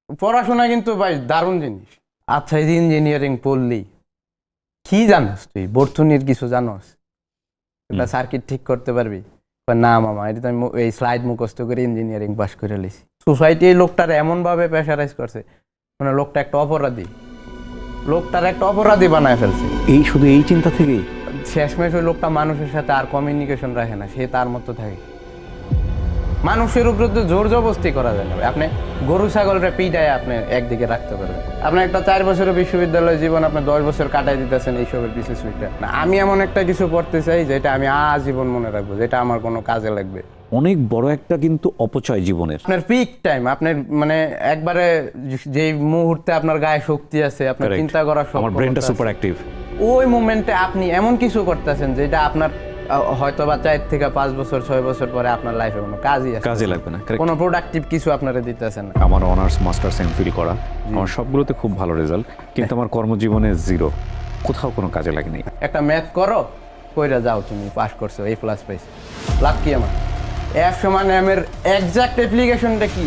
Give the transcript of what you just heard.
পড়াশোনা কিন্তু ভাই দারুণ জিনিস। আচ্ছা, এই যে ইঞ্জিনিয়ারিং পড়লি, কি জানোস তুই? বর্তনীর কিছু জানোস? একটা সার্কিট ঠিক করতে পারবি? না মামা, এটা তো আমি এই স্লাইড মুখস্থ করে ইঞ্জিনিয়ারিং পাস করে লিছি। সোসাইটি এই লোকটার এমন ভাবে প্রেশারাইজ করছে, মানে লোকটা একটা অপরাধী বানায় ফেলছে। এই শুধু এই চিন্তা থেকেই শেষমেশ ওই লোকটা মানুষের সাথে আর কমিউনিকেশন রাখে না, সে তার মতো থাকে। মানুষের উপরে তো জোর জবরদস্তি করা যায় না। আপনি গরু ছাগলরে পিটায় আপনি একদিকে রাখতে পারবেন। আপনি একটা 4 বছরের বিশ্ববিদ্যালয় জীবন আপনি 10 বছর কাটাই দিতেছেন এইসবের পিছিয়ে ছুটে। না, আমি এমন একটা কিছু পড়তে চাই যেটা আমি আজীবন মনে রাখবো, যেটা আমার কোনো কাজে লাগবে। অনেক বড় একটা কিন্তু অপচয় জীবনের। আপনার পিক টাইম, আপনার মানে একবারে যে মুহূর্তে আপনার গায়ে শক্তি আছে, আপনার চিন্তা করার আমার ব্রেনটা সুপার অ্যাক্টিভ, ওই মোমেন্টে আপনি এমন কিছু করতেছেন যেটা আপনার হয়তো বা 4 থেকে 5 বছর 6 বছর পরে আপনার লাইফে কোনো কাজে লাগবে না। কোনো প্রোডাক্টিভ কিছু আপনারা দিতেছেন না। আমার অনার্স মাস্টার্স এমফিল করা, আমার সবগুলোতে খুব ভালো রেজাল্ট, কিন্তু আমার কর্মজীবনে 0, কোথাও কোনো কাজে লাগেনি। একটা ম্যাথ করো, কইরা যাও, তুমি পাস করছো, A+ পাইছো, লাভ কি আমার? F = M এর এক্সাক্ট অ্যাপ্লিকেশনটা কি?